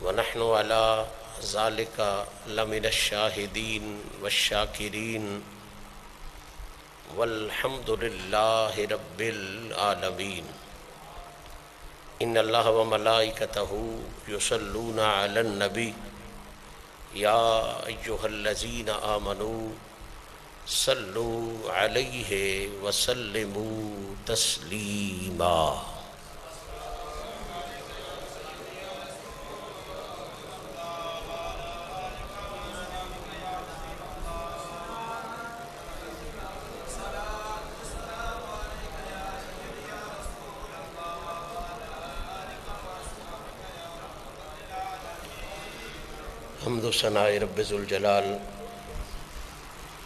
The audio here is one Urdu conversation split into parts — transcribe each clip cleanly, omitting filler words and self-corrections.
ونحن على ذلك لمن الشاهدين والشاكرين والحمد لله رب العالمين. إن الله وملائكته يصلون على النبي يا أيها الذين آمنوا صلوا عليه وسلموا تسليما. حمد و ثناء رب ذوالجلال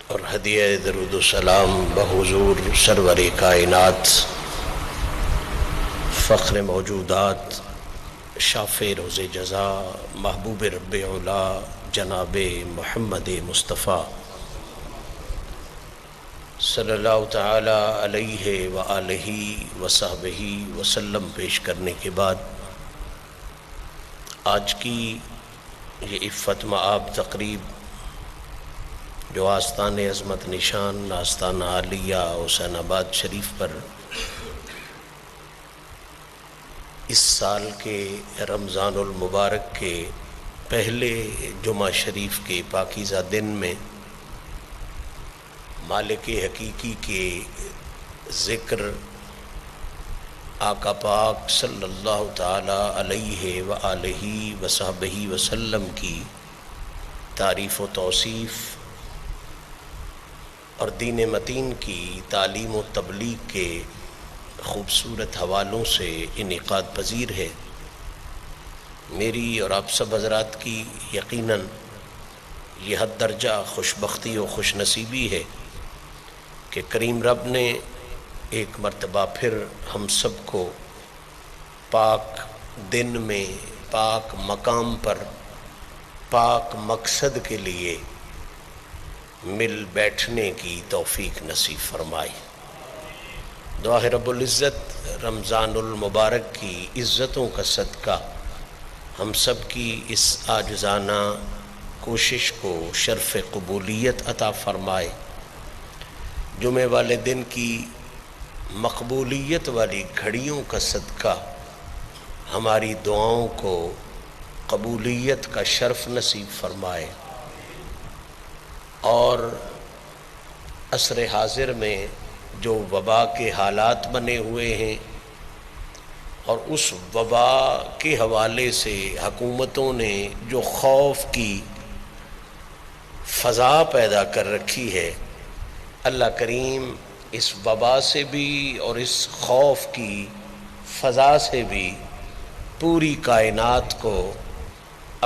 اور ہدیہ درود و سلام بحضور سرور کائنات فخر موجودات شافع روز جزا محبوب رب علا جناب محمد مصطفیٰ صلی اللہ تعالی علیہ وآلہ وصحبہ وسلم پیش کرنے کے بعد آج کی یہ عفت مآب تقریب جو آستان عظمت نشان آستان عالیہ حسین آباد شریف پر اس سال کے رمضان المبارک کے پہلے جمعہ شریف کے پاکیزہ دن میں مالک حقیقی کے ذکر آقا پاک صلی اللہ تعالی علیہ وآلہ وصحبہ وسلم کی تعریف و توصیف اور دین متین کی تعلیم و تبلیغ کے خوبصورت حوالوں سے انعقاد پذیر ہے. میری اور آپ سب حضرات کی یقیناً یہ حد درجہ خوش بختی و خوش نصیبی ہے کہ کریم رب نے ایک مرتبہ پھر ہم سب کو پاک دن میں پاک مقام پر پاک مقصد کے لیے مل بیٹھنے کی توفیق نصیب فرمائی. دعا ہے رب العزت رمضان المبارک کی عزتوں کا صدقہ ہم سب کی اس عاجزانہ کوشش کو شرف قبولیت عطا فرمائے. جمعے والے دن کی مقبولیت والی گھڑیوں کا صدقہ ہماری دعاؤں کو قبولیت کا شرف نصیب فرمائے اور عصر حاضر میں جو وبا کے حالات بنے ہوئے ہیں اور اس وبا کے حوالے سے حکومتوں نے جو خوف کی فضا پیدا کر رکھی ہے، اللہ کریم اس وبا سے بھی اور اس خوف کی فضا سے بھی پوری کائنات کو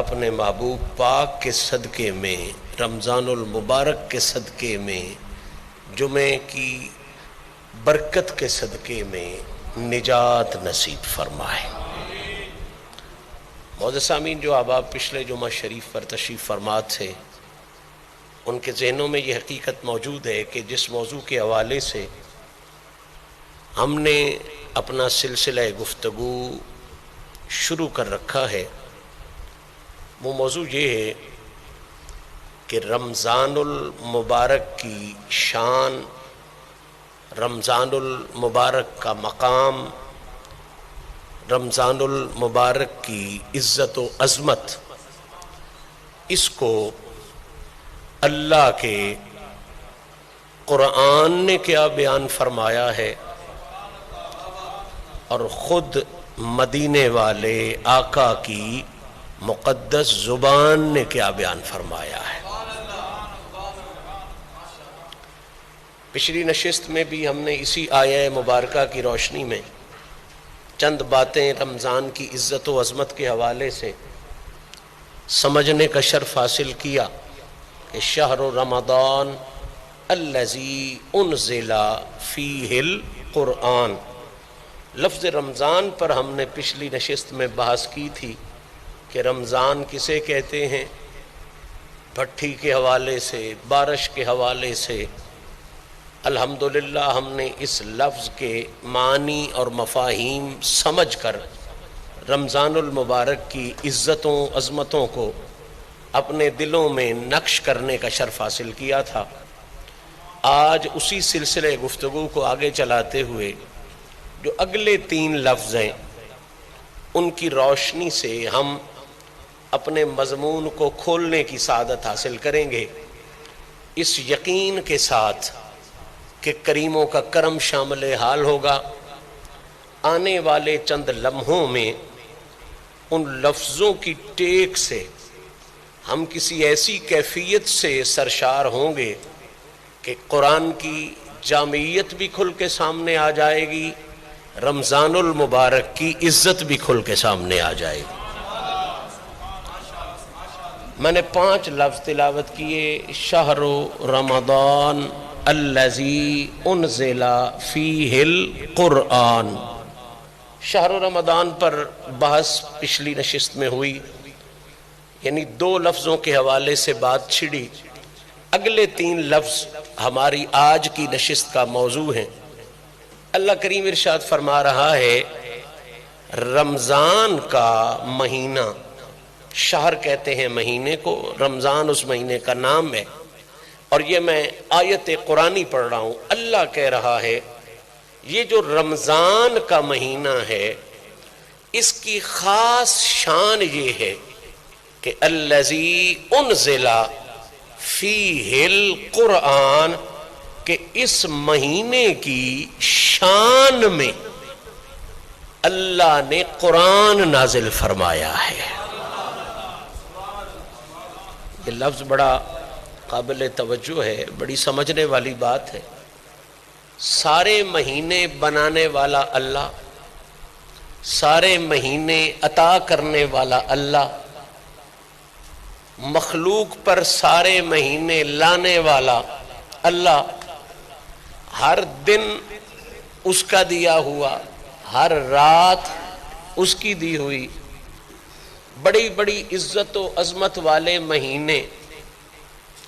اپنے محبوب پاک کے صدقے میں رمضان المبارک کے صدقے میں جمعے کی برکت کے صدقے میں نجات نصیب فرمائے. معزز سامعین، جو احباب پچھلے جمعہ شریف پر تشریف فرما تھے ان کے ذہنوں میں یہ حقیقت موجود ہے کہ جس موضوع کے حوالے سے ہم نے اپنا سلسلہ گفتگو شروع کر رکھا ہے وہ موضوع یہ ہے کہ رمضان المبارک کی شان، رمضان المبارک کا مقام، رمضان المبارک کی عزت و عظمت، اس کو اللہ کے قرآن نے کیا بیان فرمایا ہے اور خود مدینے والے آقا کی مقدس زبان نے کیا بیان فرمایا ہے. پچھلی نشست میں بھی ہم نے اسی آیہ مبارکہ کی روشنی میں چند باتیں رمضان کی عزت و عظمت کے حوالے سے سمجھنے کا شرف حاصل کیا کہ شہر رمضان الذی انزل فیہ القرآن. لفظ رمضان پر ہم نے پچھلی نشست میں بحث کی تھی کہ رمضان کسے کہتے ہیں. بھٹی کے حوالے سے، بارش کے حوالے سے الحمدللہ ہم نے اس لفظ کے معنی اور مفاہیم سمجھ کر رمضان المبارک کی عزتوں عظمتوں کو اپنے دلوں میں نقش کرنے کا شرف حاصل کیا تھا۔ آج اسی سلسلے گفتگو کو آگے چلاتے ہوئے جو اگلے 3 لفظ ہیں ان کی روشنی سے ہم اپنے مضمون کو کھولنے کی سعادت حاصل کریں گے، اس یقین کے ساتھ کہ کریموں کا کرم شامل حال ہوگا۔ آنے والے چند لمحوں میں ان لفظوں کی ٹیک سے ہم کسی ایسی کیفیت سے سرشار ہوں گے کہ قرآن کی جامعیت بھی کھل کے سامنے آ جائے گی، رمضان المبارک کی عزت بھی کھل کے سامنے آ جائے گی۔ میں نے 5 لفظ تلاوت کیے، شہر رمضان الذی انزل فیہ القرآن۔ شہر رمضان پر بحث پچھلی نشست میں ہوئی، یعنی 2 لفظوں کے حوالے سے بات چھڑی۔ اگلے 3 لفظ ہماری آج کی نشست کا موضوع ہیں۔ اللہ کریم ارشاد فرما رہا ہے رمضان کا مہینہ، شہر کہتے ہیں مہینے کو، رمضان اس مہینے کا نام ہے، اور یہ میں آیت قرآنی پڑھ رہا ہوں۔ اللہ کہہ رہا ہے یہ جو رمضان کا مہینہ ہے اس کی خاص شان یہ ہے کہ الذی انزل فیہ القرآن، کہ اس مہینے کی شان میں اللہ نے قرآن نازل فرمایا ہے۔ یہ لفظ بڑا قابل توجہ ہے، بڑی سمجھنے والی بات ہے۔ سارے مہینے بنانے والا اللہ، سارے مہینے عطا کرنے والا اللہ، مخلوق پر سارے مہینے لانے والا اللہ، ہر دن اس کا دیا ہوا، ہر رات اس کی دی ہوئی، بڑی بڑی عزت و عظمت والے مہینے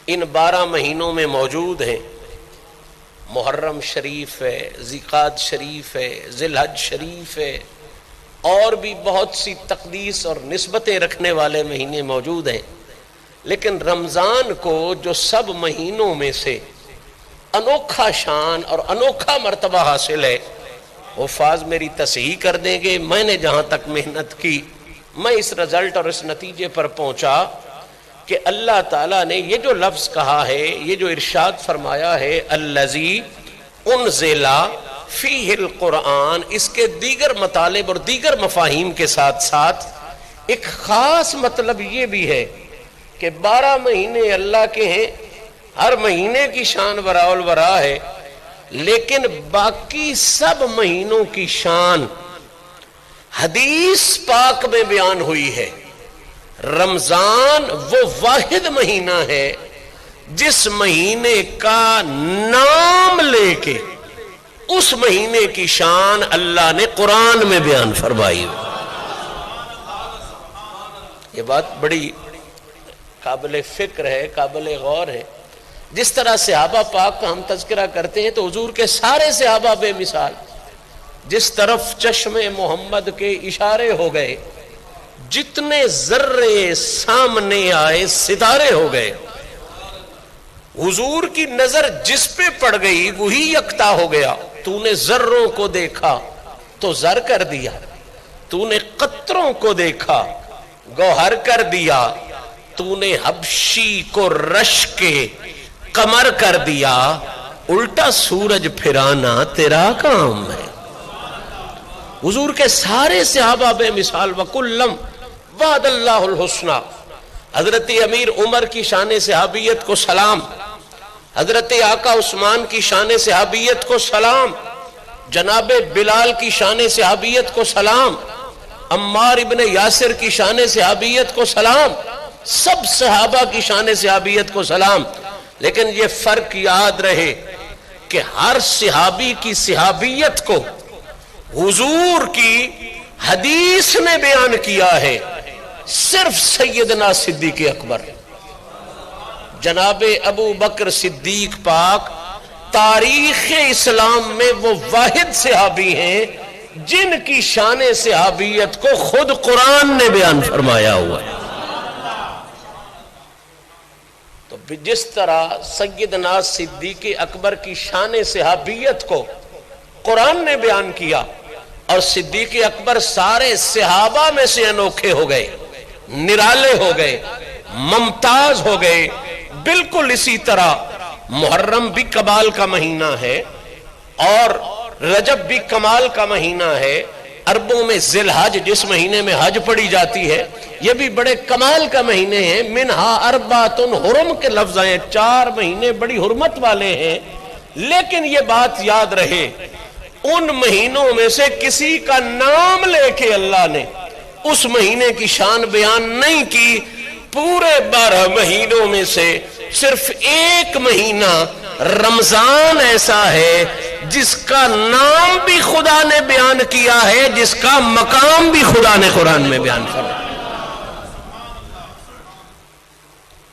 ان 12 مہینوں میں موجود ہیں۔ محرم شریف ہے، ذیقعد شریف ہے، ذی الحج شریف ہے، اور بھی بہت سی تقدیس اور نسبتیں رکھنے والے مہینے موجود ہیں، لیکن رمضان کو جو سب مہینوں میں سے انوکھا شان اور انوکھا مرتبہ حاصل ہے، حفاظ میری تصحیح کر دیں گے، میں نے جہاں تک محنت کی میں اس رزلٹ اور اس نتیجے پر پہنچا کہ اللہ تعالیٰ نے یہ جو لفظ کہا ہے، یہ جو ارشاد فرمایا ہے الذی انزل فیہ القرآن، اس کے دیگر مطالب اور دیگر مفاہیم کے ساتھ ساتھ ایک خاص مطلب یہ بھی ہے کہ 12 مہینے اللہ کے ہیں، ہر مہینے کی شان وراء الورا ہے، لیکن باقی سب مہینوں کی شان حدیث پاک میں بیان ہوئی ہے۔ رمضان وہ واحد مہینہ ہے جس مہینے کا نام لے کے اس مہینے کی شان اللہ نے قرآن میں بیان فرمائی۔ یہ بات بڑی قابل فکر ہے، قابل غور ہے۔ جس طرح صحابہ پاک کا ہم تذکرہ کرتے ہیں تو حضور کے سارے صحابہ بے مثال، جس طرف چشم محمد کے اشارے ہو گئے، جتنے ذرے سامنے آئے ستارے ہو گئے، حضور کی نظر جس پہ پڑ گئی وہی یکتا ہو گیا۔ تو نے ذروں کو دیکھا تو زر کر دیا، تو نے قطروں کو دیکھا گوہر کر دیا، تو نے حبشی کو رش کے قمر کر دیا، الٹا سورج پھرانا تیرا کام ہے۔ حضور کے سارے صحابہ بے مثال، وکلم وعد اللہ الحسنی۔ حضرت امیر عمر کی شان صحابیت کو سلام، حضرت آقا عثمان کی شان صحابیت کو سلام، جناب بلال کی شان صحابیت کو سلام، عمار ابن یاسر کی شان صحابیت کو سلام، سب صحابہ کی شان صحابیت کو سلام۔ لیکن یہ فرق یاد رہے کہ ہر صحابی کی صحابیت کو حضور کی حدیث نے بیان کیا ہے، صرف سیدنا صدیق اکبر جناب ابو بکر صدیق پاک تاریخ اسلام میں وہ واحد صحابی ہیں جن کی شان صحابیت کو خود قرآن نے بیان فرمایا ہوا ہے۔ تو جس طرح سیدنا صدیق اکبر کی شان صحابیت کو قرآن نے بیان کیا، اور صدیق اکبر سارے صحابہ میں سے انوکھے ہو گئے، نرالے ہو گئے، ممتاز ہو گئے، بالکل اسی طرح محرم بھی کمال کا مہینہ ہے اور رجب بھی کمال کا مہینہ ہے۔ عربوں میں ذی الحج جس مہینے میں حج پڑی جاتی ہے، یہ بھی بڑے کمال کا مہینے ہیں۔ منہا اربعۃ حرم کے لفظ ہیں، 4 مہینے بڑی حرمت والے ہیں۔ لیکن یہ بات یاد رہے، ان مہینوں میں سے کسی کا نام لے کے اللہ نے اس مہینے کی شان بیان نہیں کی۔ پورے 12 مہینوں میں سے صرف ایک مہینہ رمضان ایسا ہے جس کا نام بھی خدا نے بیان کیا ہے، جس کا مقام بھی خدا نے قرآن میں بیان فرمایا۔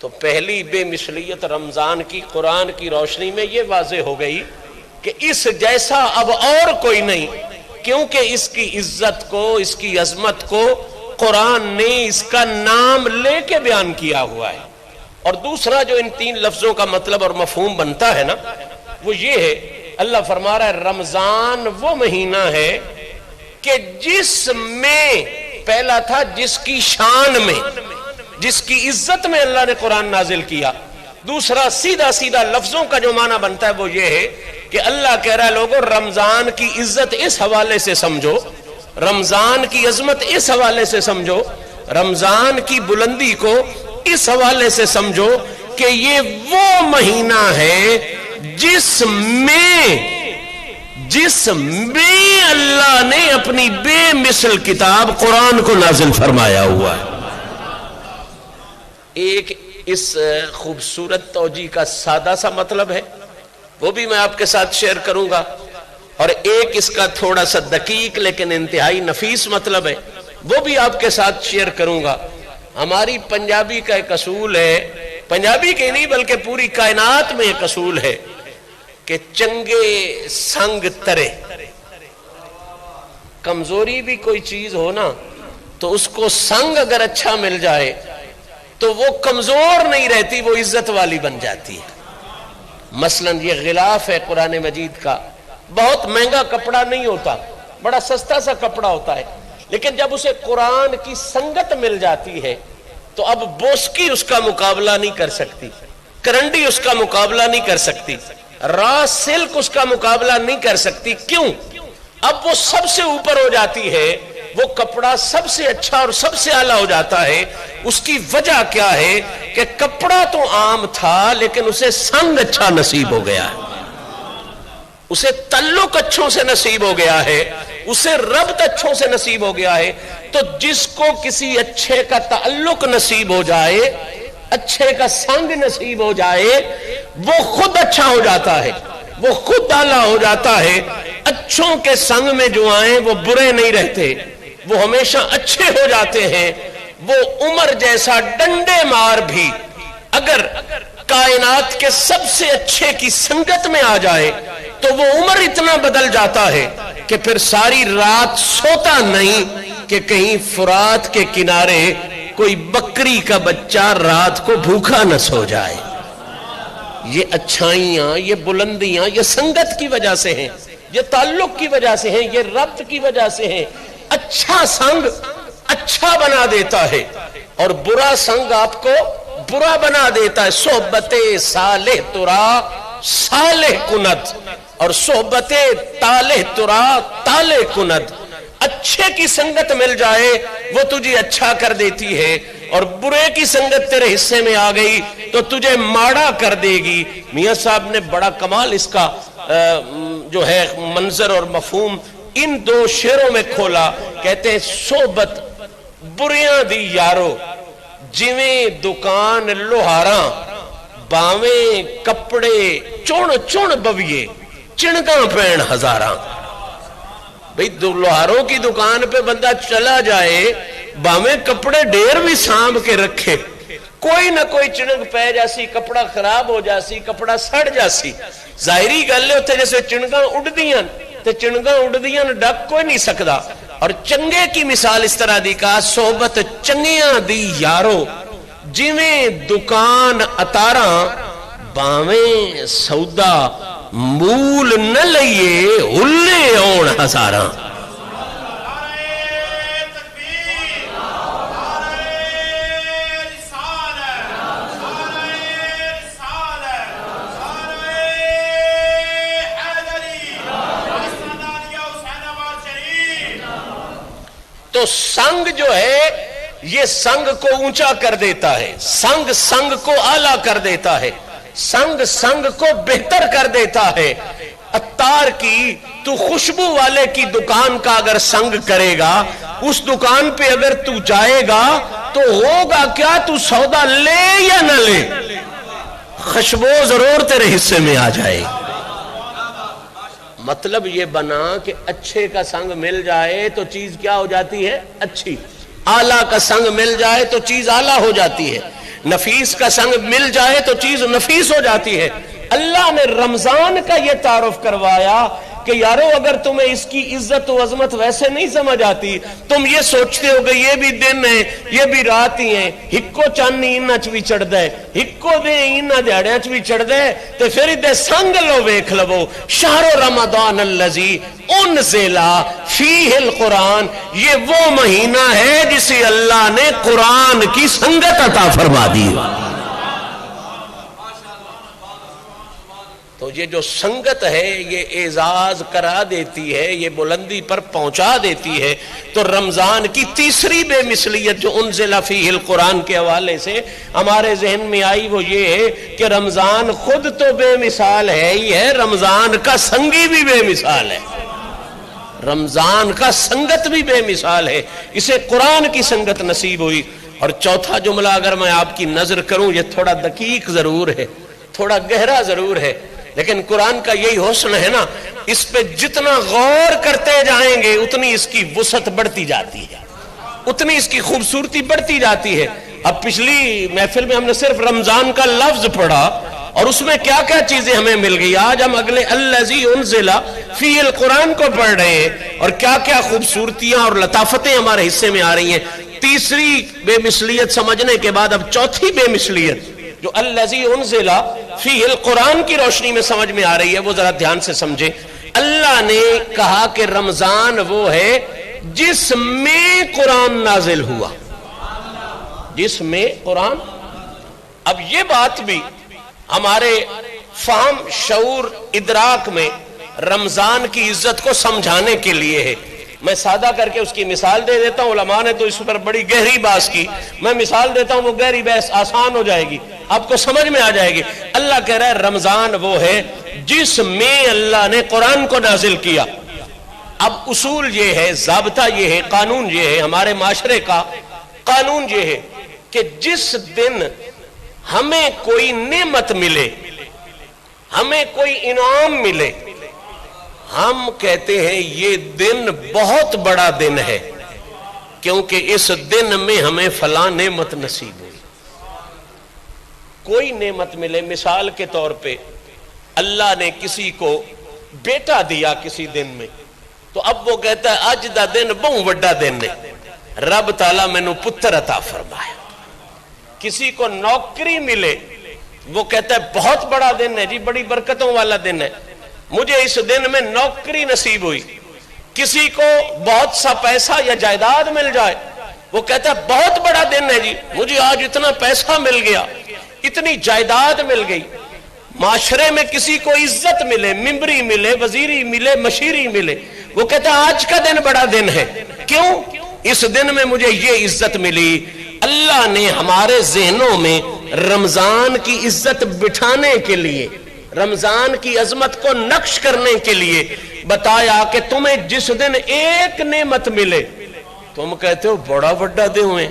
تو پہلی بے مثلیت رمضان کی قرآن کی روشنی میں یہ واضح ہو گئی کہ اس جیسا اب اور کوئی نہیں، کیونکہ اس کی عزت کو، اس کی عظمت کو قرآن نے اس کا نام لے کے بیان کیا ہوا ہے۔ اور دوسرا جو ان 3 لفظوں کا مطلب اور مفہوم بنتا ہے نا، وہ یہ ہے، اللہ فرما رہا ہے رمضان وہ مہینہ ہے کہ جس میں، پہلا تھا جس کی شان میں، جس کی عزت میں اللہ نے قرآن نازل کیا۔ دوسرا سیدھا سیدھا لفظوں کا جو معنی بنتا ہے وہ یہ ہے کہ اللہ کہہ رہا ہے لوگوں رمضان کی عزت اس حوالے سے سمجھو، رمضان کی عظمت اس حوالے سے سمجھو، رمضان کی بلندی کو اس حوالے سے سمجھو کہ یہ وہ مہینہ ہے جس میں اللہ نے اپنی بے مثل کتاب قرآن کو نازل فرمایا ہوا ہے۔ ایک اس خوبصورت توجیہ کا سادہ سا مطلب ہے، وہ بھی میں آپ کے ساتھ شیئر کروں گا، اور ایک اس کا تھوڑا سا دقیق لیکن انتہائی نفیس مطلب ہے، وہ بھی آپ کے ساتھ شیئر کروں گا۔ ہماری پنجابی کا ایک اصول ہے، پنجابی کے نہیں بلکہ پوری کائنات میں ایک اصول ہے کہ چنگے سنگ ترے۔ کمزوری بھی کوئی چیز ہو نا تو اس کو سنگ اگر اچھا مل جائے تو وہ کمزور نہیں رہتی، وہ عزت والی بن جاتی ہے۔ مثلا یہ غلاف ہے قرآن مجید کا، بہت مہنگا کپڑا نہیں ہوتا، بڑا سستا سا کپڑا ہوتا ہے، لیکن جب اسے قرآن کی سنگت مل جاتی ہے تو اب بوسکی اس کا مقابلہ نہیں کر سکتی، کرنڈی اس کا مقابلہ نہیں کر سکتی، را سلک اس کا مقابلہ نہیں کر سکتی۔ کیوں؟ اب وہ سب سے اوپر ہو جاتی ہے، وہ کپڑا سب سے اچھا اور سب سے اعلیٰ ہو جاتا ہے۔ اس کی وجہ کیا ہے کہ کپڑا تو عام تھا لیکن اسے سنگ اچھا نصیب ہو گیا ہے، اسے تعلق اچھوں سے نصیب ہو گیا ہے، اسے ربط اچھوں سے نصیب ہو گیا ہے۔ تو جس کو کسی اچھے کا تعلق نصیب ہو جائے، اچھے کا سنگ نصیب ہو جائے، وہ خود اچھا ہو جاتا ہے، وہ خود اعلیٰ ہو جاتا ہے۔ اچھوں کے سنگ میں جو آئیں وہ برے نہیں رہتے، وہ ہمیشہ اچھے ہو جاتے ہیں۔ وہ عمر جیسا ڈنڈے مار بھی اگر کائنات کے سب سے اچھے کی سنگت میں آ جائے تو وہ عمر اتنا بدل جاتا ہے کہ پھر ساری رات سوتا نہیں کہ کہیں فرات کے کنارے کوئی بکری کا بچہ رات کو بھوکا نہ سو جائے۔ یہ اچھائیاں، یہ بلندیاں، یہ سنگت کی وجہ سے ہیں، یہ تعلق کی وجہ سے ہیں، یہ ربط کی وجہ سے ہیں۔ اچھا سنگ اچھا بنا دیتا ہے اور برا سنگ آپ کو برا بنا دیتا ہے۔ صحبت صالح ترا صالح کند اور صحبت طالح ترا طالح کند۔ اچھے کی سنگت مل جائے وہ تجھے اچھا کر دیتی ہے، اور برے کی سنگت تیرے حصے میں آ گئی تو تجھے ماڑا کر دے گی۔ میاں صاحب نے بڑا کمال اس کا جو ہے منظر اور مفہوم ان 2 شعروں میں کھولا۔ کہتے ہیں صحبت بریاں دی یارو جویں دکان لوہاراں، باویں کپڑے چون چون بویے چنگاں پین ہزاراں۔ بھئی لوہاروں کی دکان پہ بندہ چلا جائے، باویں کپڑے ڈیر بھی سانب کے رکھے، کوئی نہ کوئی چنگ پہ جاسی، کپڑا خراب ہو جاسی، کپڑا سڑ جاسی۔ ظاہری گل ہے اتنے جیسے چنگاں اڑ دیاں تے چنگاں اڑدیاں ڈک کوئی نہیں سکدا. اور چنگے کی مثال اس طرح دی کہا صحبت چنگیاں دی یارو جویں دکان اتاراں باویں سودا مول نہ لئیے ہلے اون ہزاراں. تو سنگ جو ہے یہ سنگ کو اونچا کر دیتا ہے, سنگ سنگ کو اعلیٰ کر دیتا ہے, سنگ سنگ کو بہتر کر دیتا ہے. عطار کی تو خوشبو والے کی دکان کا اگر سنگ کرے گا, اس دکان پہ اگر تو جائے گا تو ہوگا کیا, تو سودا لے یا نہ لے, خوشبو ضرور تیرے حصے میں آ جائے. مطلب یہ بنا کہ اچھے کا سنگ مل جائے تو چیز کیا ہو جاتی ہے, اچھی. اعلیٰ کا سنگ مل جائے تو چیز اعلیٰ ہو جاتی ہے. نفیس کا سنگ مل جائے تو چیز نفیس ہو جاتی ہے. اللہ نے رمضان کا یہ تعارف کروایا کہ یارو اگر تمہیں اس کی عزت و عظمت ویسے نہیں سمجھ آتی, تم یہ سوچتے ہو کہ یہ بھی دن ہے یہ بھی رات ہی ہیں, ہکو چاندنی انہاں چ بھی چڑھ دے, ہکو دے انہاں دیہڑیاں چ بھی چڑھ دے, تے پھر دے سنگ لو ویکھ لو. شہر رمضان الذی انزل فیہ القرآن, یہ وہ مہینہ ہے جسے اللہ نے قرآن کی سنگت عطا فرما دی. تو یہ جو سنگت ہے یہ اعزاز کرا دیتی ہے, یہ بلندی پر پہنچا دیتی ہے. تو رمضان کی تیسری بے مثلیت جو انزل فیہ القرآن کے حوالے سے ہمارے ذہن میں آئی وہ یہ ہے کہ رمضان خود تو بے مثال ہے ہی ہے, رمضان کا سنگی بھی بے مثال ہے, رمضان کا سنگت بھی بے مثال ہے. اسے قرآن کی سنگت نصیب ہوئی. اور چوتھا جملہ اگر میں آپ کی نظر کروں, یہ تھوڑا دقیق ضرور ہے, تھوڑا گہرا ضرور ہے, لیکن قرآن کا یہی حسن ہے نا, اس پہ جتنا غور کرتے جائیں گے اتنی اس کی وسعت بڑھتی جاتی ہے, اتنی اس کی خوبصورتی بڑھتی جاتی ہے. اب پچھلی محفل میں ہم نے صرف رمضان کا لفظ پڑھا اور اس میں کیا کیا چیزیں ہمیں مل گئی. آج ہم اگلے الذی انزل فیہ القرآن کو پڑھ رہے ہیں اور کیا کیا خوبصورتیاں اور لطافتیں ہمارے حصے میں آ رہی ہیں. تیسری بے مثلیت سمجھنے کے بعد اب چوتھی بے مثلیت جو الذی انزل فیہ القرآن کی روشنی میں سمجھ میں آ رہی ہے, وہ ذرا دھیان سے سمجھیں. اللہ نے کہا کہ رمضان وہ ہے جس میں قرآن نازل ہوا, جس میں قرآن. اب یہ بات بھی ہمارے فہم, شعور, ادراک میں رمضان کی عزت کو سمجھانے کے لیے ہے. میں سادہ کر کے اس کی مثال دے دیتا ہوں, علماء نے تو اس پر بڑی گہری بحث کی, میں مثال دیتا ہوں, وہ گہری بحث آسان ہو جائے گی, آپ کو سمجھ میں آ جائے گی. اللہ کہہ رہا ہے رمضان وہ ہے جس میں اللہ نے قرآن کو نازل کیا. اب اصول یہ ہے, ضابطہ یہ ہے, قانون یہ ہے, ہمارے معاشرے کا قانون یہ ہے کہ جس دن ہمیں کوئی نعمت ملے, ہمیں کوئی انعام ملے, ہم کہتے ہیں یہ دن بہت بڑا دن ہے کیونکہ اس دن میں ہمیں فلاں نعمت نصیب ہوئی. کوئی نعمت ملے, مثال کے طور پہ اللہ نے کسی کو بیٹا دیا کسی دن میں, تو اب وہ کہتا ہے اج دا دن بہت بڑا دن ہے, رب تعالیٰ میں نو پتر عطا فرمایا. کسی کو نوکری ملے, وہ کہتا ہے بہت بڑا دن ہے جی, بڑی برکتوں والا دن ہے, مجھے اس دن میں نوکری نصیب ہوئی. کسی کو بہت سا پیسہ یا جائیداد مل جائے, وہ کہتا ہے بہت بڑا دن ہے جی, مجھے آج اتنا پیسہ مل گیا, اتنی جائیداد مل گئی. معاشرے میں کسی کو عزت ملے, ممبری ملے, وزیری ملے, مشیری ملے, وہ کہتا ہے آج کا دن بڑا دن ہے. کیوں؟ اس دن میں مجھے یہ عزت ملی. اللہ نے ہمارے ذہنوں میں رمضان کی عزت بٹھانے کے لیے, رمضان کی عظمت کو نقش کرنے کے لیے بتایا کہ تمہیں جس دن ایک نعمت ملے تم کہتے ہو بڑا بڑا دن ہوئے,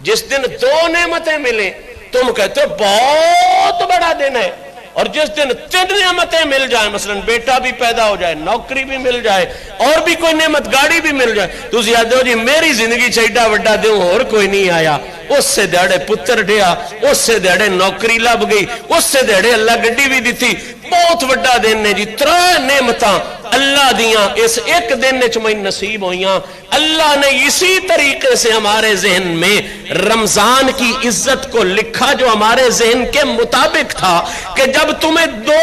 جس دن دو نعمتیں ملے تم کہتے ہو بہت بڑا دن ہے, اور جس دن 3 نعمتیں مل جائیں, مثلا بیٹا بھی پیدا ہو جائے, نوکری بھی مل جائے, اور بھی کوئی نعمت, گاڑی بھی مل جائے, تو یاد ہو جی میری زندگی چیڈا وڈا دن اور کوئی نہیں آیا. اس سے دیڑے پتر ڈیا, اس سے دیڑے نوکری لب گئی, اس سے دیڑے اللہ گڈی بھی دیتی, بہت وڈا دن ہے جی. 3 نعمتاں اللہ دیاں اس ایک دن وچ میں نصیب ہویاں. اللہ نے اسی طریقے سے ہمارے ذہن میں رمضان کی عزت کو لکھا جو ہمارے ذہن کے مطابق تھا کہ جب تمہیں 2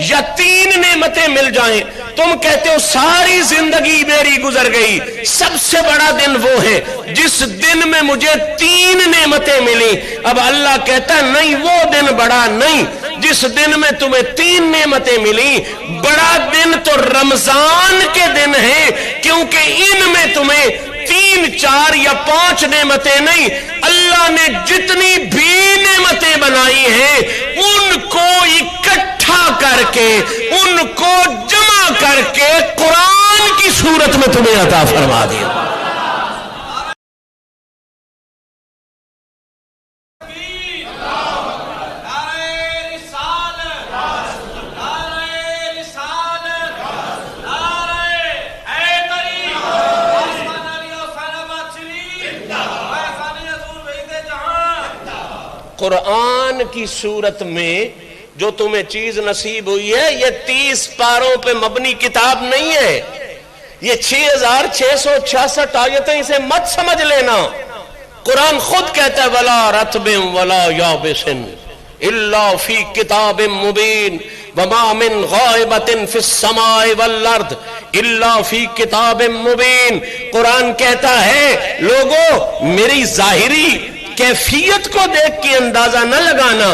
یا 3 نعمتیں مل جائیں تم کہتے ہو ساری زندگی میری گزر گئی. سب سے بڑا دن وہ ہے جس دن میں مجھے 3 نعمتیں ملی. اب اللہ کہتا ہے نہیں، وہ دن بڑا نہیں جس دن میں تمہیں 3 نعمتیں ملی. بڑا دن تو رمضان کے دن ہے، کیونکہ ان میں تمہیں 3 4 یا 5 نعمتیں نہیں، اللہ نے جتنی بھی نعمتیں بنائی ہیں ان کو اکٹھا کر کے، ان کو جمع کر کے قرآن کی صورت میں تمہیں عطا فرما دیا. قرآن کی صورت میں جو تمہیں چیز نصیب ہوئی ہے یہ 30 پاروں پہ مبنی کتاب نہیں ہے، یہ 6666 آیتیں، اسے مت سمجھ لینا. قرآن خود کہتا ہے وَلَا رَتْبٍ وَلَا يَابِسٍ إِلَّا فِي كِتَابٍ مُبِينٍ وَمَا مِنْ غَائِبَةٍ فِي السَّمَاءِ وَالْأَرْضِ إِلَّا فِي كِتَابٍ مُبِينٍ. قرآن کہتا ہے لوگو میری ظاہری کیفیت کو دیکھ کے اندازہ نہ لگانا،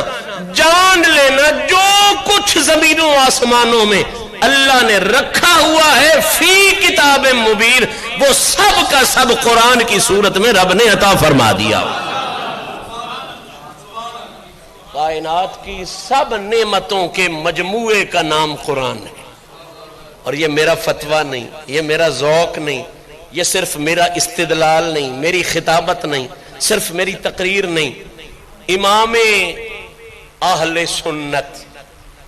جان لینا جو کچھ زمینوں آسمانوں میں اللہ نے رکھا ہوا ہے فی کتاب مبین، وہ سب کا سب قرآن کی صورت میں رب نے عطا فرما دیا. کائنات کی سب نعمتوں کے مجموعے کا نام قرآن ہے. اور یہ میرا فتویٰ نہیں، یہ میرا ذوق نہیں، یہ صرف میرا استدلال نہیں، میری خطابت نہیں، صرف میری تقریر نہیں. امام اہل سنت،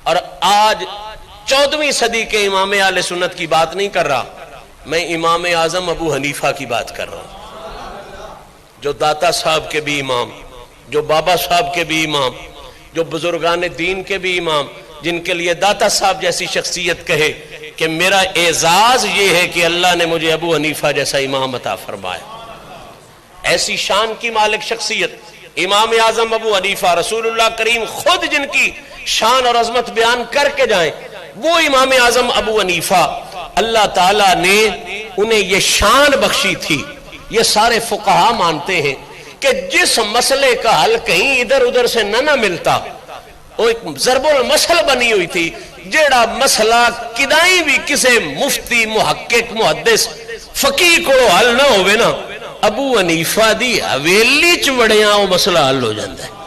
اور آج 14ویں صدی کے امام اہل سنت کی بات نہیں کر رہا، میں امام اعظم ابو حنیفہ کی بات کر رہا ہوں، جو داتا صاحب کے بھی امام، جو بابا صاحب کے بھی امام، جو بزرگان دین کے بھی امام، جن کے لیے داتا صاحب جیسی شخصیت کہے کہ میرا اعزاز یہ ہے کہ اللہ نے مجھے ابو حنیفہ جیسا امام عطا فرمایا. ایسی شان کی مالک شخصیت امام اعظم ابو حنیفہ، رسول اللہ کریم خود جن کی شان اور عظمت بیان کر کے جائیں، وہ امام اعظم ابو حنیفہ اللہ تعالیٰ نے انہیں یہ شان بخشی تھی. یہ سارے فقہا مانتے ہیں کہ جس مسئلے کا حل کہیں ادھر ادھر سے نہ ملتا، وہ ایک ضرب المثل بنی ہوئی تھی، جیڑا مسئلہ کدائیں بھی کسے مفتی، محقق، محدث، فقیہ کو حل نہ ہوئے نا، ابو حنیفہ دی حویلی چوڑیاں وہ مسئلہ حل ہو جاندہ ہے.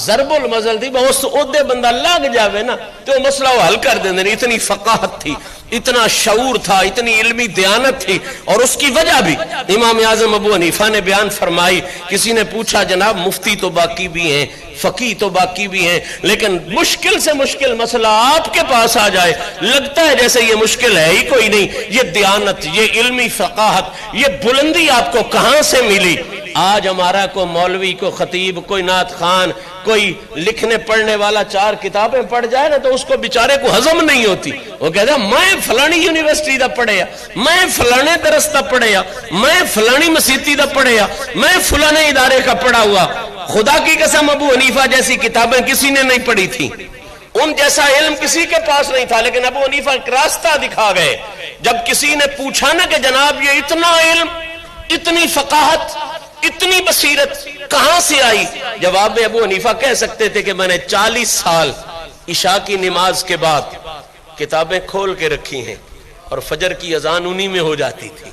ضرب المثل دی بہت عہدے بندہ لگ جاوے نا تو وہ مسئلہ وہ حل کر دیندے. اتنی فقاہت تھی، اتنا شعور تھا، اتنی علمی دیانت تھی. اور اس کی وجہ بھی امام اعظم ابو حنیفہ نے بیان فرمائی. کسی نے پوچھا جناب مفتی تو باقی بھی ہیں، فقیہ تو باقی بھی ہیں، لیکن مشکل سے مشکل مسئلہ آپ کے پاس آ جائے لگتا ہے جیسے یہ مشکل ہے ہی کوئی نہیں. یہ دیانت، یہ علمی فقاہت، یہ بلندی آپ کو کہاں سے ملی؟ آج ہمارا کوئی مولوی، کوئی خطیب، کوئی نعت خان، کوئی لکھنے پڑھنے والا 4 کتابیں پڑھ جائے نا تو اس کو بیچارے کو ہضم نہیں ہوتی. وہ کہتا ہے میں فلانی یونیورسٹی دا پڑھیا، میں فلانے درس دا پڑھیا، میں فلانی مسیتی دا پڑھیا، میں فلانے ادارے کا پڑھا ہوا. خدا کی قسم ابو حنیفہ جیسی کتابیں کسی نے نہیں پڑھی تھی، ان جیسا علم کسی کے پاس نہیں تھا، لیکن ابو حنیفہ ایک راستہ دکھا گئے. جب کسی نے پوچھا نا کہ جناب یہ اتنا علم، اتنی فقاہت، اتنی بصیرت کہاں سے آئی؟ جواب میں ابو حنیفہ کہہ سکتے تھے کہ میں نے 40 سال عشاء کی نماز کے بعد کتابیں کھول کے رکھی ہیں اور فجر کی اذان انہی میں ہو جاتی تھی.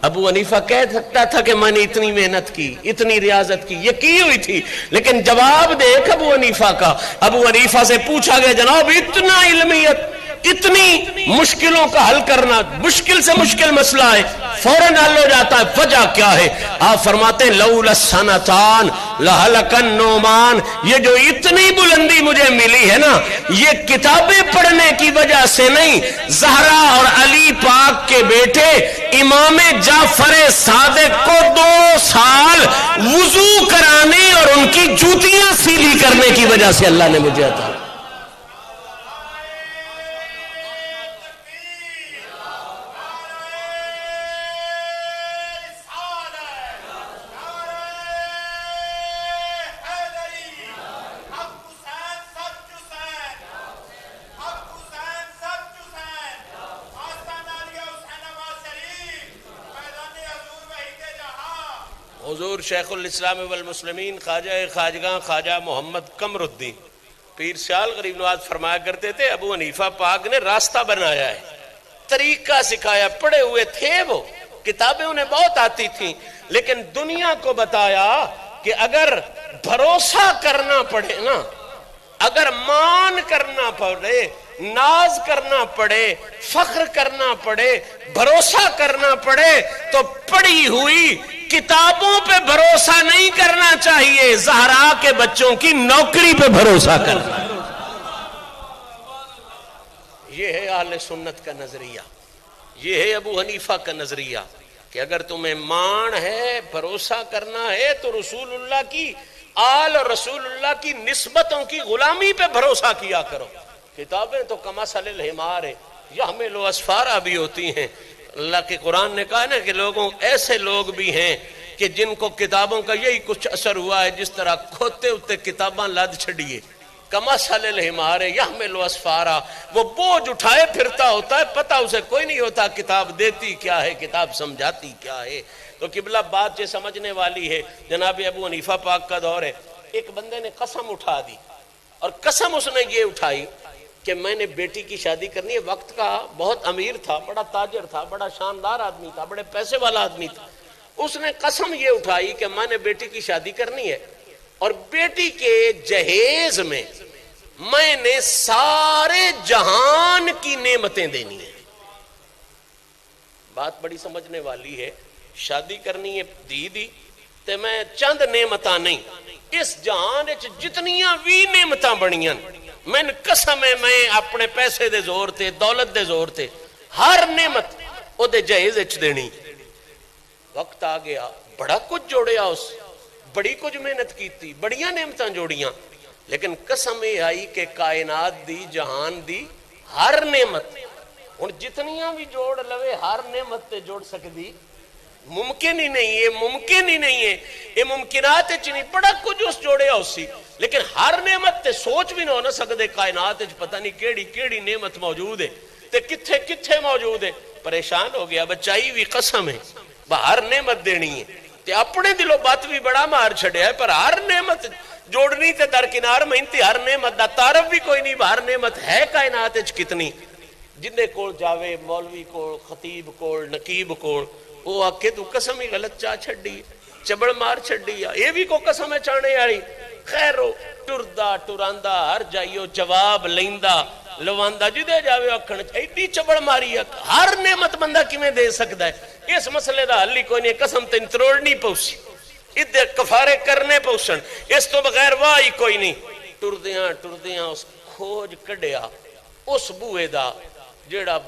ابو حنیفہ کہہ سکتا تھا کہ میں نے اتنی محنت کی، اتنی ریاضت کی، یہ کی ہوئی تھی، لیکن جواب دیکھ ابو حنیفہ کا. ابو حنیفہ سے پوچھا گیا جناب اتنا علمیت، اتنی مشکلوں کا حل کرنا، مشکل سے مشکل مسئلہ ہے فوراً حل ہو جاتا ہے، وجہ کیا ہے؟ آپ فرماتے ہیں لولا السنتان لہلک النعمان. یہ جو اتنی بلندی مجھے ملی ہے نا، یہ کتابیں پڑھنے کی وجہ سے نہیں، زہرا اور علی پاک کے بیٹے امام جعفر صادق کو 2 سال وضو کرانے اور ان کی جوتیاں سیدھی کرنے کی وجہ سے اللہ نے مجھے عطا. حضور شیخ الاسلام والمسلمین خواجہ خواجگاں خواجہ محمد قمر الدین پیر سیال غریب نواز فرمایا کرتے تھے ابو حنیفہ پاک نے راستہ بنایا ہے، طریقہ سکھایا، پڑھے ہوئے تھے وہ، کتابیں انہیں بہت آتی تھیں، لیکن دنیا کو بتایا کہ اگر بھروسہ کرنا پڑے نا، اگر مان کرنا پڑے، ناز کرنا پڑے، فخر کرنا پڑے، بھروسہ کرنا پڑے، تو پڑھی ہوئی کتابوں پہ بھروسہ نہیں کرنا چاہیے، زہرا کے بچوں کی نوکری پہ بھروسہ کرنا۔ یہ ہے اہل سنت کا نظریہ، یہ ہے ابو حنیفہ کا نظریہ کہ اگر تمہیں مان ہے، بھروسہ کرنا ہے تو رسول اللہ کی آل اور رسول اللہ کی نسبتوں کی غلامی پہ بھروسہ کیا کرو۔ کتابیں تو کمثل الحمار ہیں، یحمل اسفارا بھی ہوتی ہیں۔ اللہ کے قرآن نے کہا نا کہ ایسے لوگ بھی ہیں کہ جن کو کتابوں کا یہی کچھ اثر ہوا ہے، جس طرح کھوتے ہوتے کتاباں لاد چھڑیے، کمثل الحمار یحمل اسفارا، وہ بوجھ اٹھائے پھرتا ہوتا ہے، پتہ اسے کوئی نہیں ہوتا کتاب دیتی کیا ہے، کتاب سمجھاتی کیا ہے۔ تو قبلہ بات یہ سمجھنے والی ہے۔ جناب ابو حنیفہ پاک کا دور ہے، ایک بندے نے قسم اٹھا دی، اور قسم اس نے یہ اٹھائی کہ میں نے بیٹی کی شادی کرنی ہے۔ وقت کا بہت امیر تھا، بڑا تاجر تھا، بڑا شاندار آدمی تھا، بڑے پیسے والا آدمی تھا۔ اس نے قسم یہ اٹھائی کہ میں نے بیٹی کی شادی کرنی ہے، اور بیٹی کے جہیز میں میں نے سارے جہان کی نعمتیں دینی ہیں۔ بات بڑی سمجھنے والی ہے۔ شادی کرنی ہے دی تے میں چند نعمتاں نہیں، اس جہان جتنیاں بھی نعمتاں بنیاں، میں قسم ہے میں اپنے پیسے دے زور تے، دولت دے زور تے ہر نعمت او دے جہیز اچ دینی۔ وقت آ گیا، بڑا کچھ جوڑیا، اس بڑی کچھ محنت کیتی، بڑیاں نعمتاں جوڑیاں، لیکن قسم یہ آئی کہ کائنات دی، جہان دی ہر نعمت ہن جتنیاں بھی جوڑ لوے ہر نعمت تے جوڑ سکدی ممکن ہی نہیں ہے، ممکن ہی نہیں ہے، یہ ممکنات نہیں، بڑا کچھ اس جوڑیا اسی، لیکن ہر نعمت تے سوچ بھی نہ ہو نہ سکدے کائنات پتہ نہیں کیڑی کیڑی نعمت موجود ہے تے کتھے کتھے موجود ہے۔ پریشان ہو گیا، بچائی بھی قسم ہے ہر نعمت دینی ہے، تے اپنے دلوں بات بھی بڑا مار چھڑیا ہے، پر ہر نعمت جوڑنی تے درکنار محنتی، ہر نعمت دا تعارف بھی کوئی نہیں، ہر نعمت ہے کائنات کتنی۔ جندے کول جاوے، مولوی کول، خطیب کول، نقیب کول، وہ آکے تو قسم ہی غلط چاہ چھڑی، چبڑ مار چھڑی، یہ بھی کو قسم ہے چانے آئی۔ خیرو ٹردہ ٹراندا ہر جائیو جواب لیندہ لواندہ جدے جاوے اکھن ایڈی چبڑ ماری ہے، ہر نعمت بندہ کیویں دے سکتا ہے؟ اس مسئلے دا حل ہی کوئی نہیں، قسم تین تروڑنی پوسی، ادھے کفارے کرنے پوسن، اس تو بغیر واہ ہی کوئی نہیں۔ ٹردیاں ٹردیاں اس کھوج کڈیا اس بوئے دا جیڑا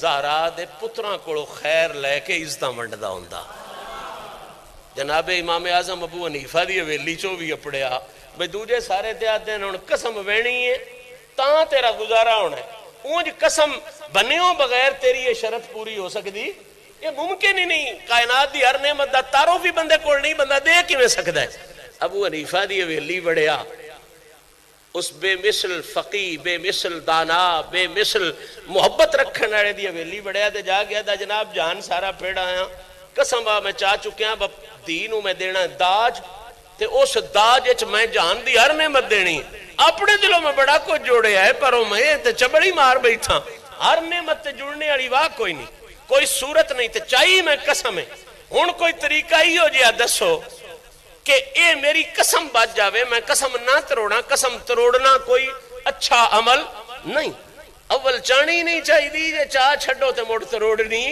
زہرا دے پتراں کولو خیر لے کے عزتاں ونڈدا ہوندا۔ جناب امام اعظم ابو حنیفہ دی حویلی چوں بھی اپڑیا بھئی دوجے سارے تے آتے ہیں ہن قسم وینی ہے تاں تیرا گزارا ہونا ہے، اونج قسم بنیوں بغیر تیری یہ شرط پوری ہو سکتی، یہ ممکن ہی نہیں۔ کائنات دی ہر نعمت دا تعارف بھی بندے کول نہیں، بندہ دے کیویں سکدا ہے؟ ابو حنیفہ دی حویلی وڑیا، اس بے مثل فقی، بے مثل دانا، بے مثل محبت رکھن والے دی حویلی وڑیا تے جا گیا دا جناب جان سارا پیڑ آیا، قسم میں چاہ چکیا دینوں میں دینا داج، تے اس داج اچ میں جان دی ہر نعمت دینی، اپنے دلوں میں بڑا کچھ جوڑیا ہے، پر میں تے چبڑی مار بیٹھا، ہر نعمت تے جڑنے والی واہ کوئی نہیں، کوئی صورت نہیں، تے چاہیے میں قسم ہے۔ ہن کوئی طریقہ ہی ہو جیا دسو کہ اے میری قسم بچ جاوے، میں قسم نہ تروڑا، قسم تروڑنا کوئی اچھا عمل نہیں، اول چانی نہیں چاہی دی، جے چاہ چھڑو تے موڑ تروڑنی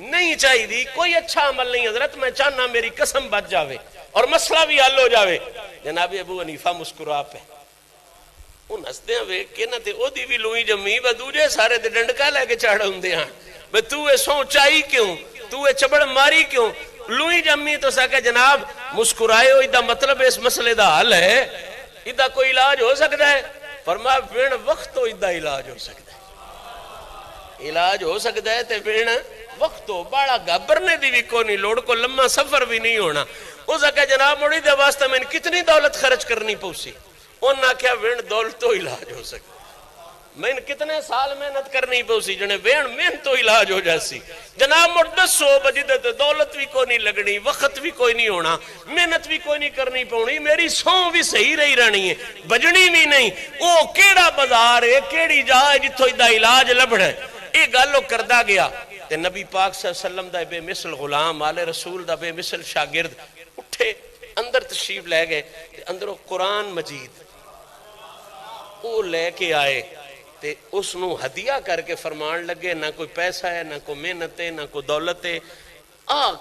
نہیں چاہی دی، کوئی اچھا عمل نہیں حضرت، میں چاہنا میری قسم بچ جاوے اور مسئلہ بھی حل ہو جاوے۔ جناب ابو حنیفہ مسکرا پہ ان ہسدے ہوئے کہ نہ تے او دی بھی لوئی جمی با دوجے سارے تے ڈنڈکا لے کے چاڑ ہوندے ہاں، بے تو اے سو چائی کیوں، تو اے چبڑ ماری کیوں، لوئی جمی تو سکے جناب مسکرائے ہو، ادھا مطلب اس مسئلے دا حل ہے، ادھا کوئی علاج ہو سکتا ہے؟ فرمایا بین وقت تو ادھا علاج ہو سکتا ہے، علاج ہو سکتا ہے تے بین وقت تو بڑا گھبرنے دی بھی کو نہیں لوڑ، کو لمحہ سفر بھی نہیں ہونا۔ اس کا جناب موڑی دے واسطہ میں کتنی دولت خرچ کرنی پوسی، انہاں کیا وین دولت تو علاج ہو سکتا، میں کتنے سال محنت کرنی پو سی جنے وین محنت تو علاج ہو جاسی جناب مردس سو بجدت دولت بھی کوئی نہیں لگنی وقت بھی کوئی نہیں ہونا محنت بھی کوئی نہیں کرنی پونی میری سو بھی صحیح رہی رہنی ہے بجنی بھی نہیں او کیڑا بازار ہے کیڑی جائے جتھو دا علاج لبڑ ہے یہ گالو کردہ گیا تے نبی پاک صلی اللہ علیہ وسلم دا بے مثل غلام آل رسول دا بے مثل شاگرد اٹھے اندر تشریف لے گئے تے اندروں قرآن مجید وہ لے کے آئے تے اس نو ہدیہ کر کے فرمان لگے نہ کوئی پیسہ ہے نہ کوئی محنت ہے نہ کوئی دولت ہے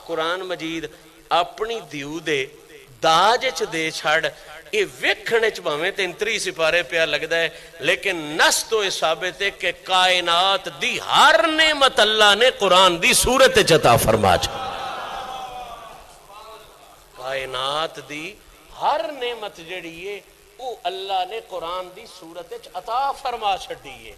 قرآن مجید اپنی دیو دے داج چ دے چھڑ یہ ویکھنے چ بھاویں 33 سپارے پیا لگدا ہے لیکن نس تو یہ ثابت ہے کہ کائنات دی ہر نعمت اللہ نے قرآن دی صورت چ عطا فرما چھا کائنات دی ہر نعمت جڑی ہے وہ اللہ نے قرآن دی صورت عطا فرما چھڑی ہے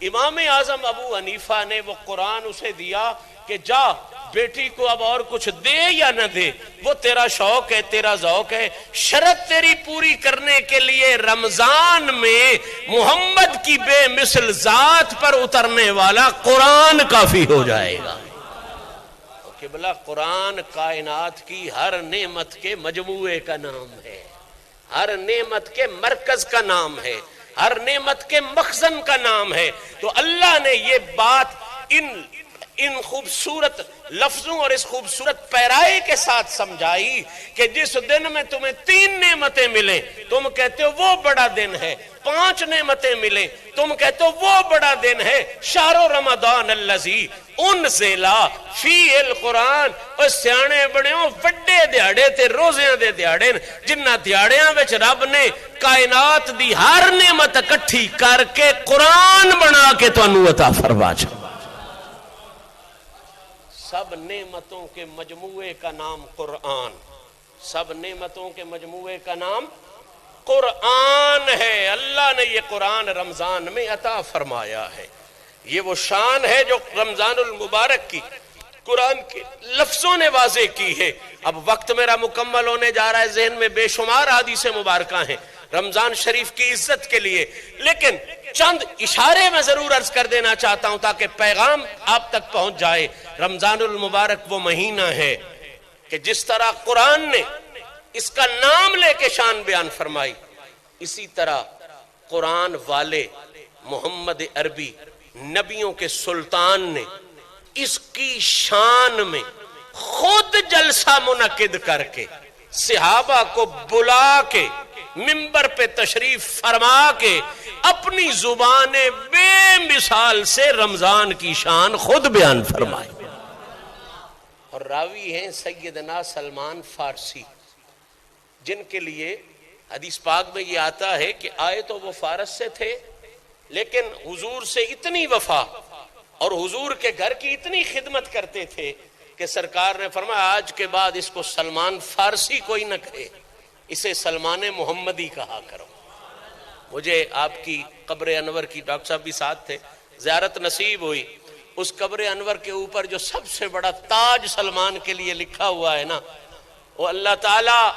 امام اعظم ابو حنیفہ نے وہ قرآن اسے دیا کہ جا بیٹی کو اب اور کچھ دے یا نہ دے وہ تیرا شوق ہے تیرا ذوق ہے شرط تیری پوری کرنے کے لیے رمضان میں محمد کی بے مثل ذات پر اترنے والا قرآن کافی ہو جائے گا قبلہ قرآن کائنات کی ہر نعمت کے مجموعے کا نام ہے ہر نعمت کے مرکز کا نام ہے ہر نعمت کے مخزن کا نام ہے تو اللہ نے یہ بات ان خوبصورت لفظوں اور اس خوبصورت پیرائے کے ساتھ سمجھائی کہ جس دن میں تمہیں 3 نعمتیں ملیں تم کہتے ہو وہ بڑا دن ہے 5 نعمتیں ملیں تم کہتے ہو وہ بڑا دن ہے شہر رمضان الذی انزل فیہ القرآن اور سیانے بڑے ہوں وڈے دیاڑے تے روزیاں دے دیاڑے جنہ دیاڑیاں وچ رب نے کائنات دی ہر نعمت اکٹھی کر کے قرآن بنا کے تانوں عطا فرما چھا سب نعمتوں کے مجموعے کا نام قرآن سب نعمتوں کے مجموعے کا نام قرآن ہے اللہ نے یہ قرآن رمضان میں عطا فرمایا ہے یہ وہ شان ہے جو رمضان المبارک کی قرآن کے لفظوں نے واضح کی ہے اب وقت میرا مکمل ہونے جا رہا ہے ذہن میں بے شمار حدیث مبارکہ ہیں رمضان شریف کی عزت کے لیے لیکن چند اشارے میں ضرور عرض کر دینا چاہتا ہوں تاکہ پیغام آپ تک پہنچ جائے رمضان المبارک وہ مہینہ ہے کہ جس طرح قرآن نے اس کا نام لے کے شان بیان فرمائی اسی طرح قرآن والے محمد عربی نبیوں کے سلطان نے اس کی شان میں خود جلسہ منعقد کر کے صحابہ کو بلا کے منبر پہ تشریف فرما کے اپنی زبان بے مثال سے رمضان کی شان خود بیان فرمائی اور راوی ہیں سیدنا سلمان فارسی جن کے لیے حدیث پاک میں یہ آتا ہے کہ آئے تو وہ فارس سے تھے لیکن حضور سے اتنی وفا اور حضور کے گھر کی اتنی خدمت کرتے تھے کہ سرکار نے فرمایا آج کے بعد اس کو سلمان فارسی کوئی نہ کہے اسے سلمان محمدی کہا کرو مجھے آپ کی قبر انور کی ڈاکٹر صاحب بھی ساتھ تھے زیارت نصیب ہوئی اس قبر انور کے اوپر جو سب سے بڑا تاج سلمان کے لیے لکھا ہوا ہے نا وہ اللہ تعالیٰ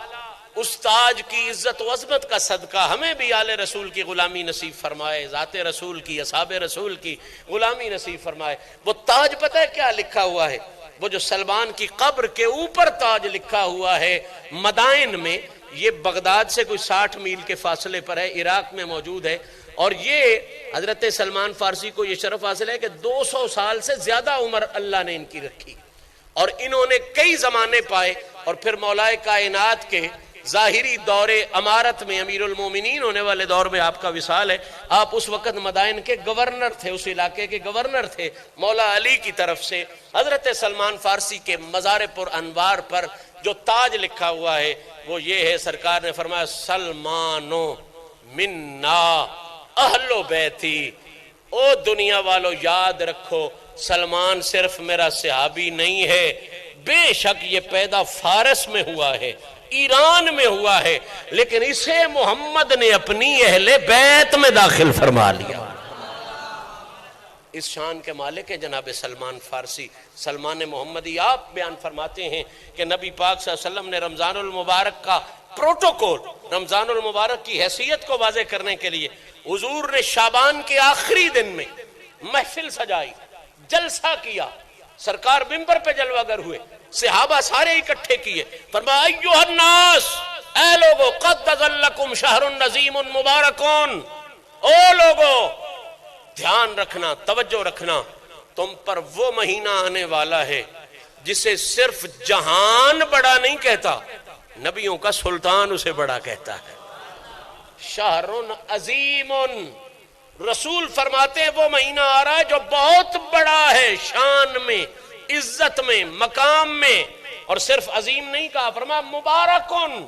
اس تاج کی عزت و عظمت کا صدقہ ہمیں بھی آل رسول کی غلامی نصیب فرمائے ذات رسول کی اصحاب رسول کی غلامی نصیب فرمائے وہ تاج پتہ ہے کیا لکھا ہوا ہے وہ جو سلمان کی قبر کے اوپر تاج لکھا ہوا ہے مدائن میں یہ بغداد سے کوئی 60 میل کے فاصلے پر ہے عراق میں موجود ہے اور یہ حضرت سلمان فارسی کو یہ شرف حاصل ہے کہ 200 سال سے زیادہ عمر اللہ نے ان کی رکھی اور انہوں نے کئی زمانے پائے اور پھر مولا کائنات کے ظاہری دور امارت میں امیر المومنین ہونے والے دور میں آپ کا وصال ہے آپ اس وقت مدائن کے گورنر تھے اس علاقے کے گورنر تھے مولا علی کی طرف سے حضرت سلمان فارسی کے مزار پر انوار پر جو تاج لکھا ہوا ہے وہ یہ ہے سرکار نے فرمایا سلمانو منا اہل بیتی او دنیا والو یاد رکھو سلمان صرف میرا صحابی نہیں ہے بے شک یہ پیدا فارس میں ہوا ہے ایران میں ہوا ہے لیکن اسے محمد نے اپنی اہل بیت میں داخل فرما لیا اس شان کے مالک ہے جناب سلمان فارسی سلمان محمدی آپ بیان فرماتے ہیں کہ نبی پاک صلی اللہ علیہ وسلم نے رمضان المبارک کا پروٹوکول رمضان المبارک کی حیثیت کو واضح کرنے کے لیے حضور نے شعبان کے آخری دن میں محفل سجائی، جلسہ کیا، سرکار منبر پہ جلوہ گر ہوئے، صحابہ سارے اکٹھے کیے، فرمایا ایھا الناس، اے لوگو، قد نزل لکم شہر نظیم مبارکون، او لوگو دھیان رکھنا، توجہ رکھنا، تم پر وہ مہینہ آنے والا ہے جسے صرف جہان بڑا نہیں کہتا، نبیوں کا سلطان اسے بڑا کہتا ہے۔ شہر عظیم، رسول فرماتے ہیں وہ مہینہ آ رہا ہے جو بہت بڑا ہے، شان میں، عزت میں، مقام میں، اور صرف عظیم نہیں کہا، فرمایا مبارکن،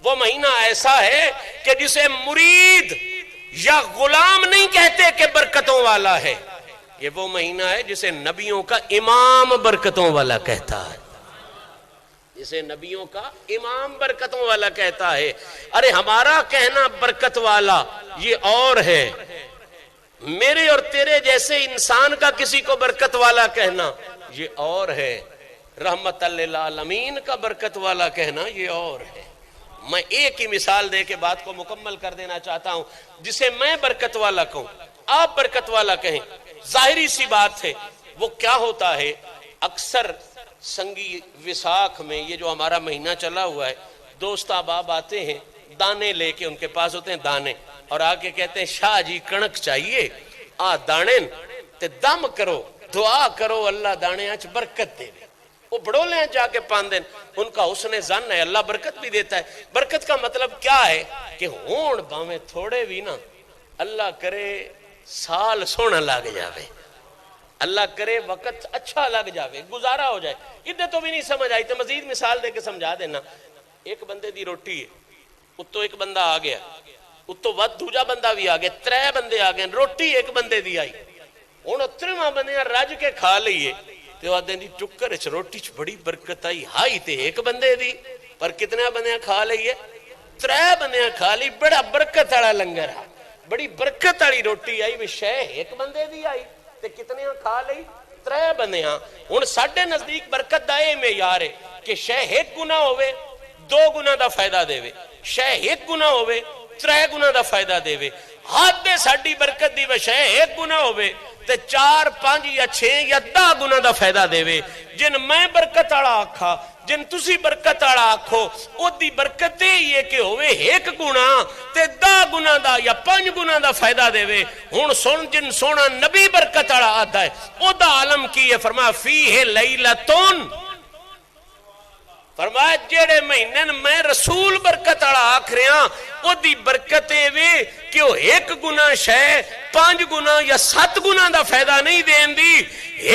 وہ مہینہ ایسا ہے کہ جسے مرید یا غلام نہیں کہتے کہ برکتوں والا ہے، یہ وہ مہینہ ہے جسے نبیوں کا امام برکتوں والا کہتا ہے، جسے نبیوں کا امام برکتوں والا کہتا ہے۔ ارے ہمارا کہنا برکت والا یہ اور ہے، میرے اور تیرے جیسے انسان کا کسی کو برکت والا کہنا یہ اور ہے، رحمت للعالمین کا برکت والا کہنا یہ اور ہے۔ میں ایک ہی مثال دے کے بات کو مکمل کر دینا چاہتا ہوں، جسے میں برکت والا کہوں، آپ برکت والا کہیں، ظاہری سی بات ہے، وہ کیا ہوتا ہے؟ اکثر سنگی وساکھ میں، یہ جو ہمارا مہینہ چلا ہوا ہے، دوست احباب آتے ہیں دانے لے کے، ان کے پاس ہوتے ہیں دانے، اور آ کے کہتے ہیں شاہ جی کنک چاہیے، آ دانے تے دم کرو، دعا کرو اللہ دانے آج برکت دے۔ وہ بڑو لیں جا کے پاندیں، ان کا حسن ظن ہے، اللہ برکت بھی دیتا ہے۔ برکت کا مطلب کیا ہے کہ ہون باویں تھوڑے بھی نا، اللہ کرے سال سونا لگ جاوے، اللہ کرے وقت اچھا لگ جاوے، گزارا ہو جائے۔ ادھے تو بھی نہیں سمجھ آئی تو مزید مثال دے کے سمجھا دینا۔ ایک بندے دی روٹی ہے، اتو ایک بندہ آ گیا، اتو ود دوجا بندہ بھی آ گیا، 3 بندے آ گئے، روٹی ایک بندے دی آئی، ہن 3 بندے رج کے کھا لئیے تو آدھے دی ٹکر اچھ روٹی چھ بڑی برکت آئی، ہائی تے ایک بندے دی، پر کتنے بندے کھا لئیے؟ 3 بندے کھا لی، بڑا برکت آڑا لنگر ہے، بڑی برکت آڑی روٹی آئی، بھی شے ایک بندے دی آئی تے کتنے کھا لئی؟ 3 بندے ہاں۔ ہن ساڈے نزدیک برکت دا اے معیار ہے کہ شے 1 گنا ہوئے 2 گنا دا فائدہ دے، شے 1 گنا ہوئے 3 گنا دا فائدہ دے، ہاتھ دے ساڈی برکت دی شے 1 گنا ہوئے تے 4 5 یا 6 یا 10 گنا دا فائدہ دے۔ جن میں برکت آڑا آکھا، جن تسی برکت آڑا آکھو، او دی برکت یہ کہ ہوئے 1 گنا تے 10 گنا دا یا 5 گنا دا فائدہ دے۔ ہن سن جن سونا نبی برکت آڑا آتا ہے، او دا عالم کی ہے، فرمایا فیہ لیلتون، فرمایا جیڑے مہینن میں رسول برکت آڑا آکھ رہے ہیں، او دی برکت وے کہ وہ 1 گنا شے 5 گنا یا 7 گنا دا فائدہ نہیں دین دی،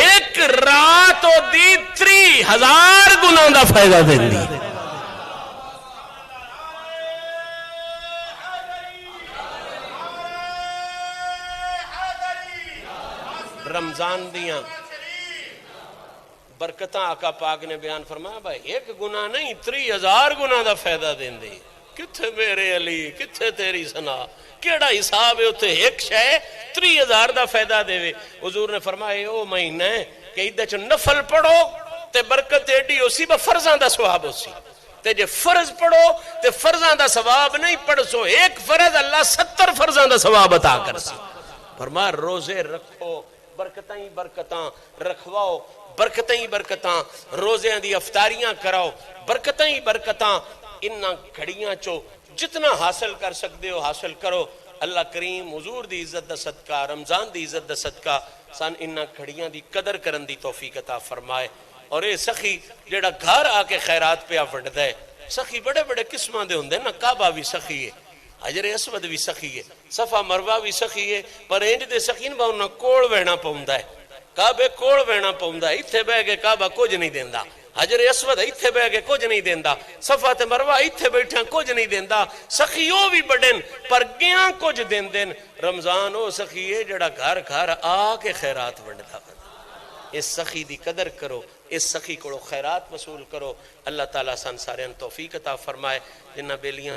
1 رات او دی 30,000 گنا دا فائدہ دین دی۔ رمضان دیاں برکتاں آقا پاک نے بیان فرمایا، بھائی 1 گنا نہیں 30,000 گنا دا فائدہ دین دی۔ کتھے میرے علی، کتھے تیری سنا، کیڑا حساب ہے اتھے 1 شے 30,000 دا فائدہ دے۔ حضور نے فرمایا او مہینہ ہے کہ ادھے چ نفل پڑھو تے برکت ایڈی ہو سی، با فرضاں دا ثواب ہو سی، تے جے فرض پڑھو تے فرضاں دا ثواب نہیں پڑھ سو، 1 فرض اللہ 70 فرضاں دا ثواب عطا کر سی۔ فرمایا روزے رکھو، برکتاں ہی برکتاں رکھواؤ، برکتاں ہی برکتاں، روزیاں دی افطاریاں کراؤ، برکتاں ہی برکتاں، انہاں گھڑیاں چو جتنا حاصل کر سکتے ہو حاصل کرو۔ اللہ کریم حضور دی عزت دا صدقہ، رمضان دی عزت دا صدقہ سان انہاں گھڑیاں دی قدر کرن دی توفیق عطا فرمائے۔ اور اے سخی جیڑا گھر آ کے خیرات پہ وڈدا ہے، سخی بڑے بڑے قسماں دے ہوندے نا، کعبہ بھی سخی ہے، حجر اسود بھی سخی ہے، صفا مروہ بھی سخی ہے، پر انج دے سخین با انہاں کوڑ وہنا پوندا ہے، کعبے کوڑ وہنا پوندا ہے، ایتھے بہ کے کعبہ کچھ نہیں دیندا، حجر اسود ایتھے بہ کے کچھ نہیں دیندا، صفا تے مروہ ایتھے بیٹھا کچھ نہیں دیندا، سخی او بھی بڑن پر گیاں کچھ دیندن۔ رمضان او سخی ہے جڑا گھر گھر آ کے خیرات ونڈدا۔ اس سخی دی قدر کرو، اس سخی کو خیرات وصول کرو۔ اللہ تعالیٰ سان سارے توفیق عطا فرمائے۔ جنہ بیلیاں